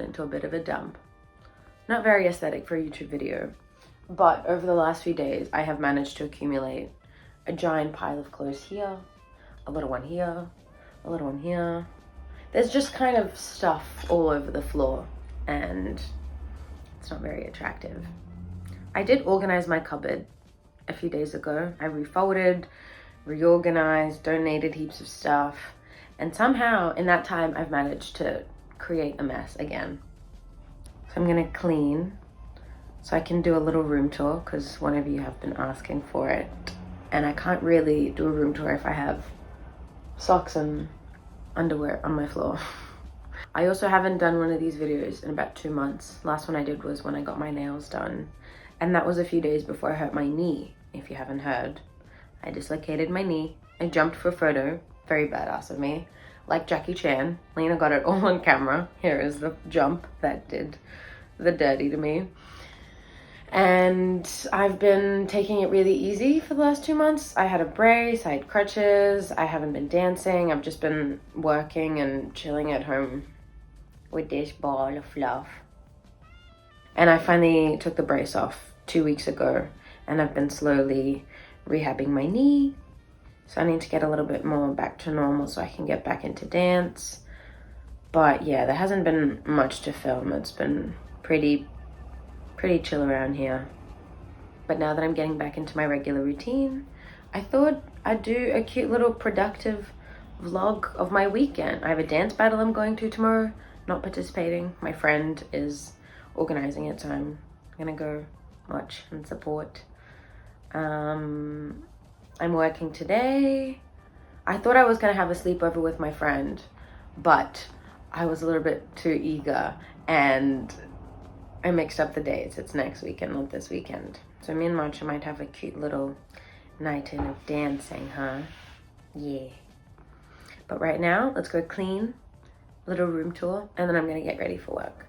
into a bit of a dump. Not very aesthetic for a YouTube video, but over the last few days, I have managed to accumulate a giant pile of clothes here, a little one here, a little one here. There's just kind of stuff all over the floor, and it's not very attractive. I did organize my cupboard a few days ago. I refolded, reorganized, donated heaps of stuff, and somehow in that time I've managed to create a mess again. So I'm gonna clean so I can do a little room tour, because one of you have been asking for it, and I can't really do a room tour if I have socks and underwear on my floor. I also haven't done one of these videos in about 2 months. Last one I did was when I got my nails done, and that was a few days before I hurt my knee. If you haven't heard, I dislocated my knee. I jumped for a photo, very badass of me, like Jackie Chan. Lena got it all on camera. Here is the jump that did the dirty to me. And I've been taking it really easy for the last 2 months. I had a brace, I had crutches, I haven't been dancing. I've just been working and chilling at home with this ball of fluff. And I finally took the brace off 2 weeks ago, and I've been slowly rehabbing my knee. So I need to get a little bit more back to normal so I can get back into dance. But yeah, there hasn't been much to film. It's been pretty chill around here. But now that I'm getting back into my regular routine, I thought I'd do a cute little productive vlog of my weekend. I have a dance battle I'm going to tomorrow, not participating. My friend is organizing it, so I'm gonna go watch and support. I'm working today. I thought I was gonna have a sleepover with my friend, but I was a little bit too eager and I mixed up the dates. It's next weekend, not this weekend. So me and Matcha might have a cute little night in of dancing, huh? Yeah. But right now, let's go clean, little room tour, and then I'm gonna get ready for work.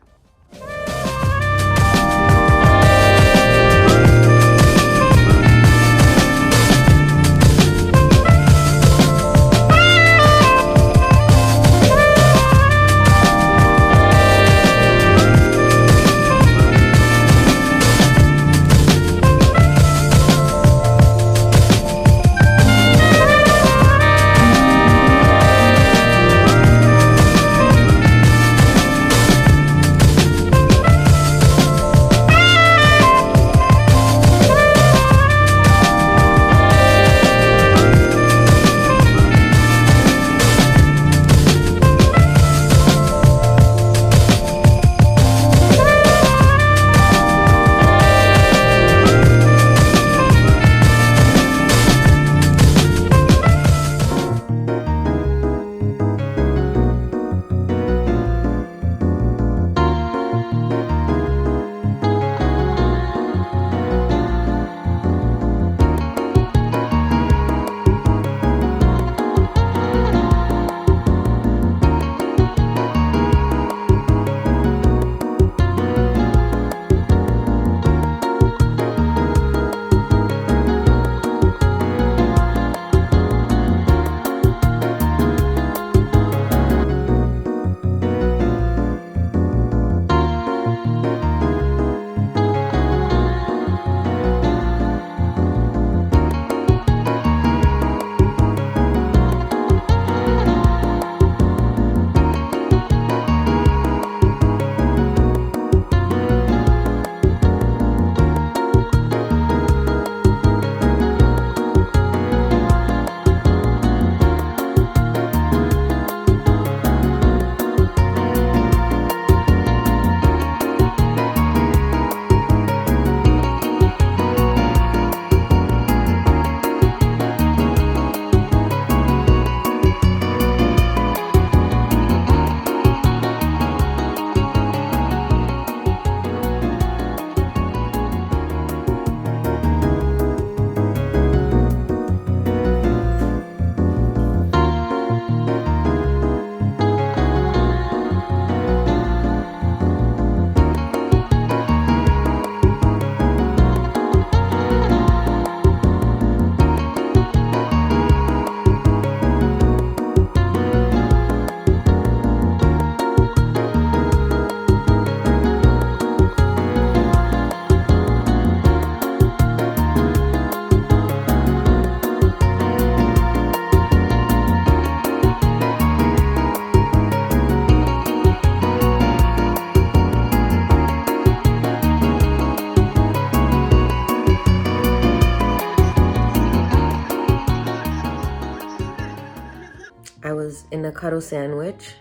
was in a cuddle sandwich,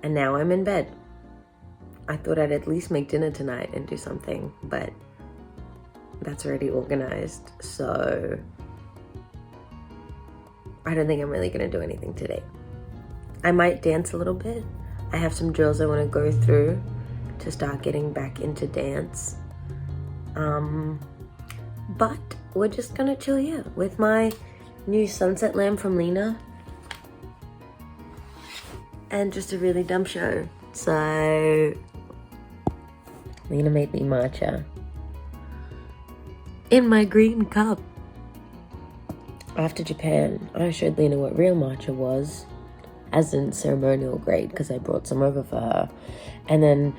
and now I'm in bed. I thought I'd at least make dinner tonight and do something, but that's already organized, so I don't think I'm really gonna do anything today. I might dance a little bit. I have some drills I want to go through to start getting back into dance. But we're just gonna chill here with my new sunset lamp from Lena and just a really dumb show. So Lena made me matcha in my green cup. After Japan, I showed Lena what real matcha was, as in ceremonial grade, because I brought some over for her. And then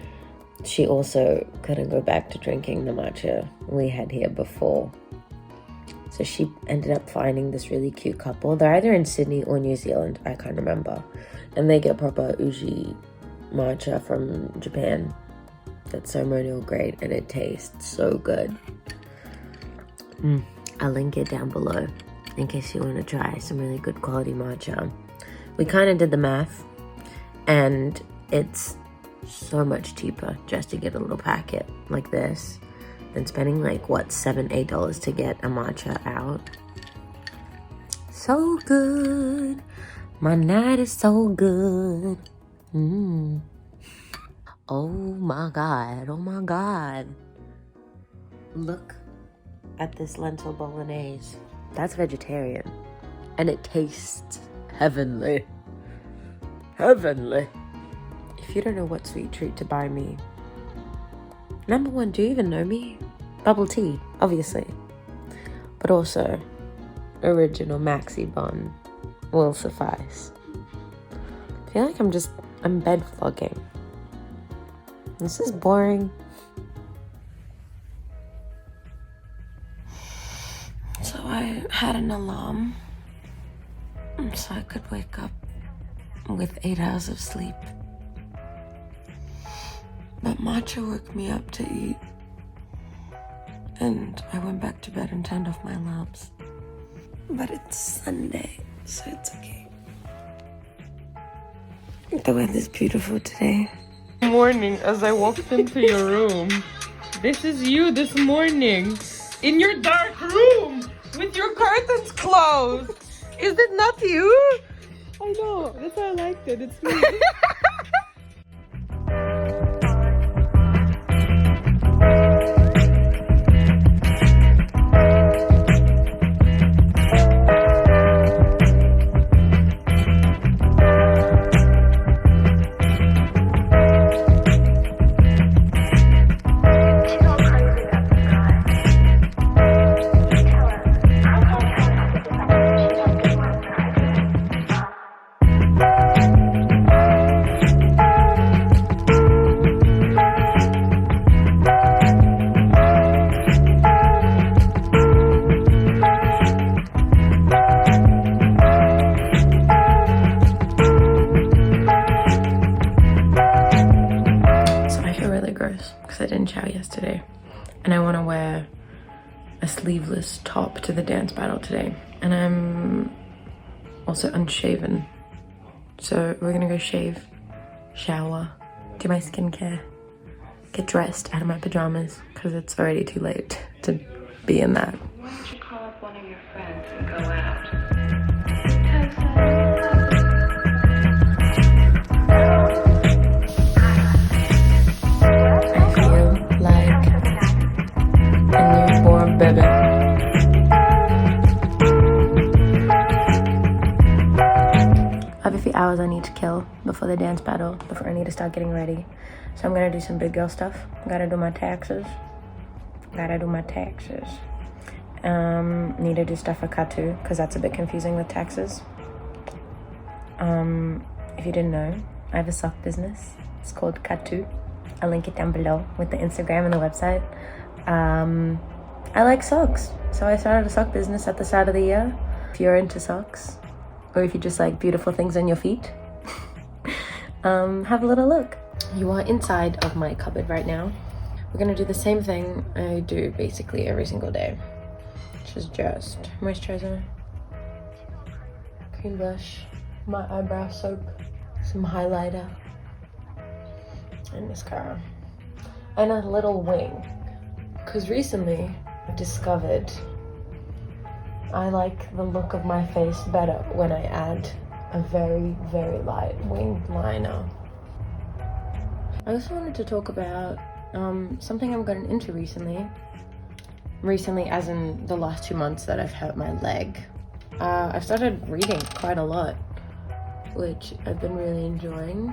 she also couldn't go back to drinking the matcha we had here before. So she ended up finding this really cute couple. They're either in Sydney or New Zealand, I can't remember. And they get proper uji matcha from Japan. That's ceremonial grade, and it tastes so good. I'll link it down below in case you want to try some really good quality matcha. We kind of did the math, and it's so much cheaper just to get a little packet like this than spending like what, $7-8 to get a matcha out. So good. My night is so good. Oh my god, oh my god. Look at this lentil bolognese. That's vegetarian, and it tastes heavenly. Heavenly. If you don't know what sweet treat to buy me, number one, do you even know me? Bubble tea, obviously. But also, original maxi bun will suffice. I feel like I'm bed vlogging. This is boring. So I had an alarm so I could wake up with 8 hours of sleep. But matcha woke me up to eat, and I went back to bed and turned off my alarms. But it's Sunday, so it's okay. The weather's beautiful today. Morning, as I walked into your room. This is you this morning in your dark room with your curtains closed. Is it not you? I know, that's why I liked it. It's me. I didn't shower yesterday, and I want to wear a sleeveless top to the dance battle today, and I'm also unshaven, so we're gonna go shave, shower, do my skincare, get dressed out of my pajamas because it's already too late to be in that. Why don't you call up one of your friends and go out? Baby. I have a few hours I need to kill before the dance battle, before I need to start getting ready. So I'm gonna do some big girl stuff. Gotta do my taxes. Need to do stuff for Kattu, because that's a bit confusing with taxes. If you didn't know, I have a sock business. It's called Kattu. I'll link it down below with the Instagram and the website. I like socks, so I started a sock business at the start of the year. If you're into socks, or if you just like beautiful things on your feet, have a little look. You are inside of my cupboard right now. We're gonna do the same thing I do basically every single day, which is just moisturizer, cream blush, my eyebrow soap, some highlighter, and mascara, and a little wing. Because recently I've discovered I like the look of my face better when I add a very, very light winged liner. I also wanted to talk about something I've gotten into recently. Recently, as in the last 2 months that I've hurt my leg. I've started reading quite a lot, which I've been really enjoying.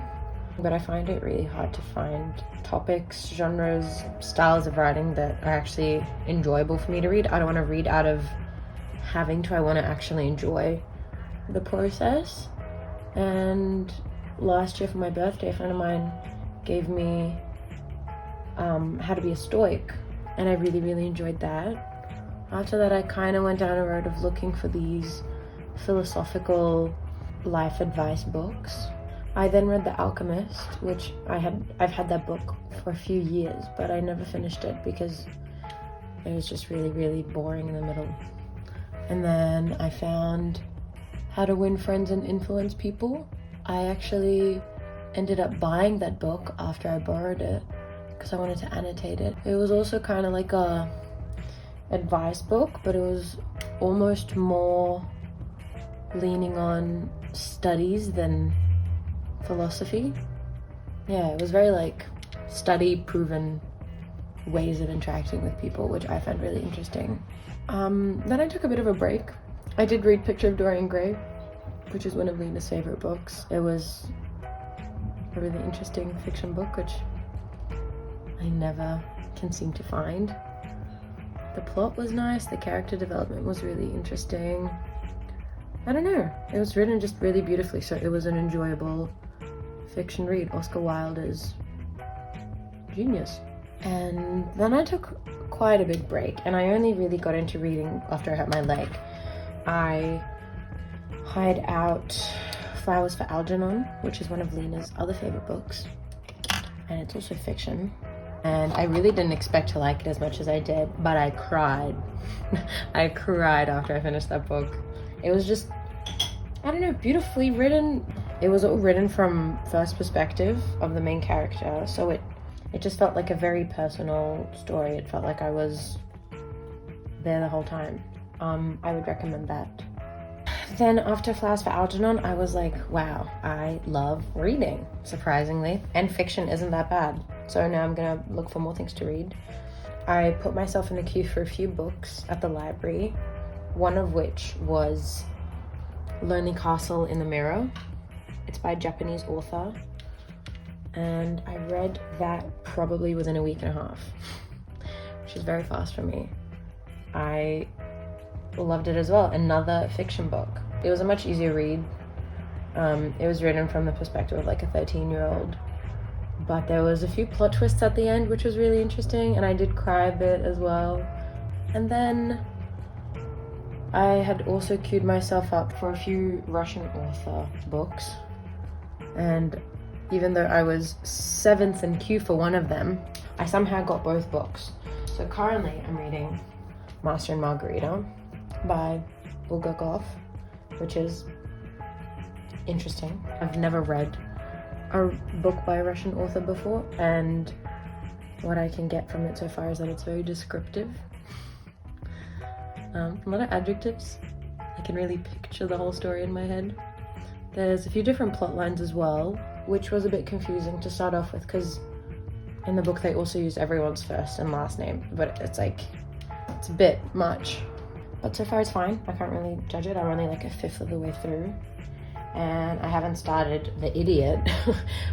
But I find it really hard to find topics, genres, styles of writing that are actually enjoyable for me to read. I don't want to read out of having to. I want to actually enjoy the process. And last year for my birthday, a friend of mine gave me How to Be a Stoic, and I really, really enjoyed that. After that, I kind of went down a road of looking for these philosophical life advice books. I then read The Alchemist, which I've had that book for a few years, but I never finished it because it was just really, really boring in the middle. And then I found How to Win Friends and Influence People. I actually ended up buying that book after I borrowed it because I wanted to annotate it. It was also kind of like a advice book, but it was almost more leaning on studies than philosophy. Yeah, it was very like study proven ways of interacting with people, which I found really interesting. Then I took a bit of a break. I did read Picture of Dorian Gray, which is one of Lena's favorite books. It was a really interesting fiction book, which I never can seem to find. The plot was nice, the character development was really interesting. I don't know, it was written just really beautifully, so it was an enjoyable fiction read. Oscar Wilde is genius. And then I took quite a big break, and I only really got into reading after I hurt my leg. I hired out Flowers for Algernon, which is one of Lena's other favorite books, and it's also fiction. And I really didn't expect to like it as much as I did, but I cried. I cried after I finished that book. It was just, I don't know, beautifully written. It was all written from first perspective of the main character, so it just felt like a very personal story. It felt like I was there the whole time. I would recommend that. Then after Flowers for Algernon, I was like, wow, I love reading, surprisingly. And fiction isn't that bad. So now I'm gonna look for more things to read. I put myself in the queue for a few books at the library, one of which was Lonely Castle in the Mirror. It's by a Japanese author. And I read that probably within a week and a half, which is very fast for me. I loved it as well. Another fiction book. It was a much easier read. It was written from the perspective of like a 13-year-old, but there was a few plot twists at the end, which was really interesting, and I did cry a bit as well. And then I had also queued myself up for a few Russian author books, and even though I was 7th in queue for one of them, I somehow got both books. So currently I'm reading Master and Margarita by Bulgakov, which is interesting. I've never read a book by a Russian author before, and what I can get from it so far is that it's very descriptive. A lot of adjectives. I can really picture the whole story in my head. There's a few different plot lines as well, which was a bit confusing to start off with, because in the book they also use everyone's first and last name, but it's like, it's a bit much. But so far it's fine. I can't really judge it. I'm only like a 5th of the way through, and I haven't started The Idiot,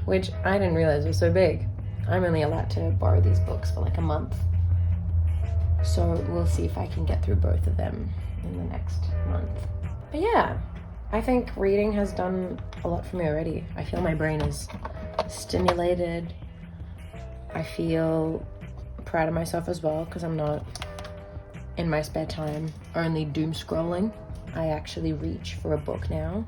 which I didn't realize was so big. I'm only allowed to borrow these books for like a month, so we'll see if I can get through both of them in the next month. But yeah, I think reading has done a lot for me already. I feel my brain is stimulated. I feel proud of myself as well, because I'm not in my spare time only doom scrolling. I actually reach for a book now,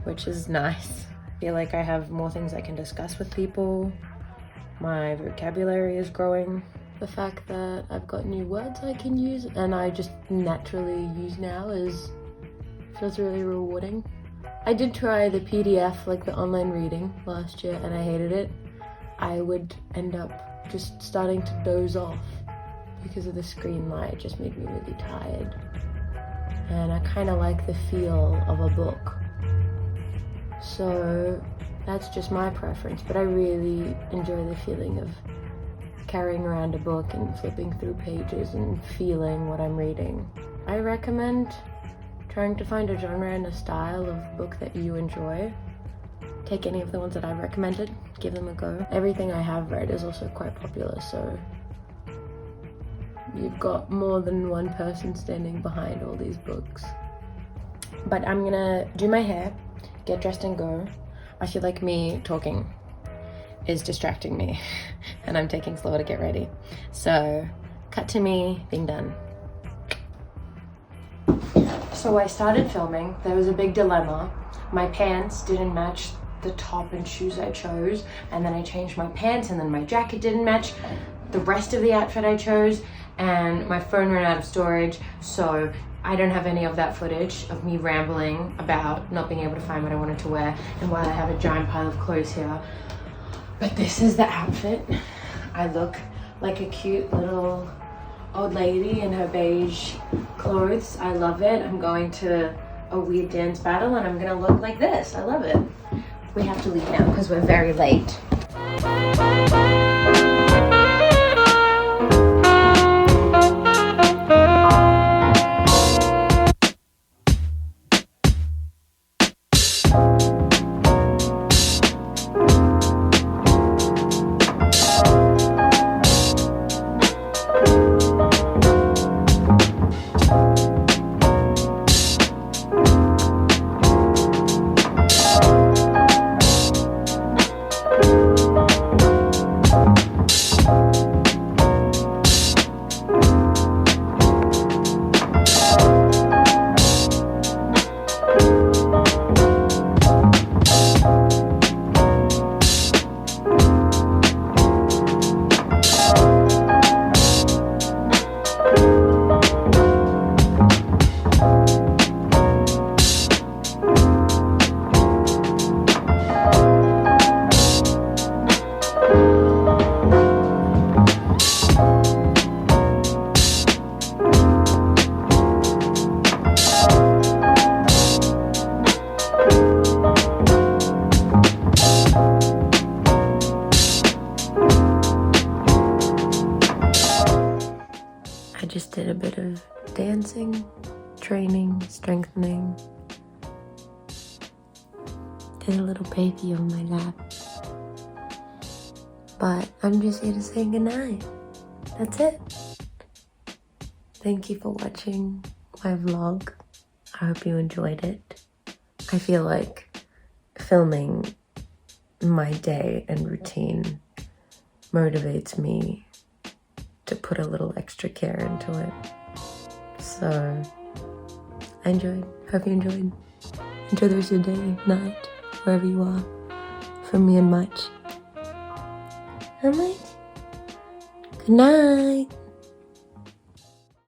which is nice. I feel like I have more things I can discuss with people. My vocabulary is growing. The fact that I've got new words I can use and I just naturally use now feels really rewarding. I did try the PDF, like the online reading last year, and I hated it. I would end up just starting to doze off because of the screen light. It just made me really tired. And I kind of like the feel of a book. So that's just my preference, but I really enjoy the feeling of carrying around a book and flipping through pages and feeling what I'm reading. I recommend trying to find a genre and a style of book that you enjoy. Take any of the ones that I've recommended, give them a go. Everything I have read is also quite popular, so you've got more than one person standing behind all these books. But I'm gonna do my hair, get dressed and go. I feel like me talking is distracting me and I'm taking slower to get ready. So cut to me being done. So I started filming. There was a big dilemma. My pants didn't match the top and shoes I chose, and then I changed my pants, and then my jacket didn't match the rest of the outfit I chose, and my phone ran out of storage, so I don't have any of that footage of me rambling about not being able to find what I wanted to wear and why I have a giant pile of clothes here. But this is the outfit. I look like a cute little old lady in her beige clothes. I love it. I'm going to a weird dance battle and I'm gonna look like this. I love it. We have to leave now because we're very late. I just did a bit of dancing, training, strengthening. Did a little baby on my lap. But I'm just here to say goodnight. That's it. Thank you for watching my vlog. I hope you enjoyed it. I feel like filming my day and routine motivates me to put a little extra care into it. So I enjoyed. Hope you enjoyed. Enjoy the rest of your day, night, wherever you are. From me and Matcha. Good night.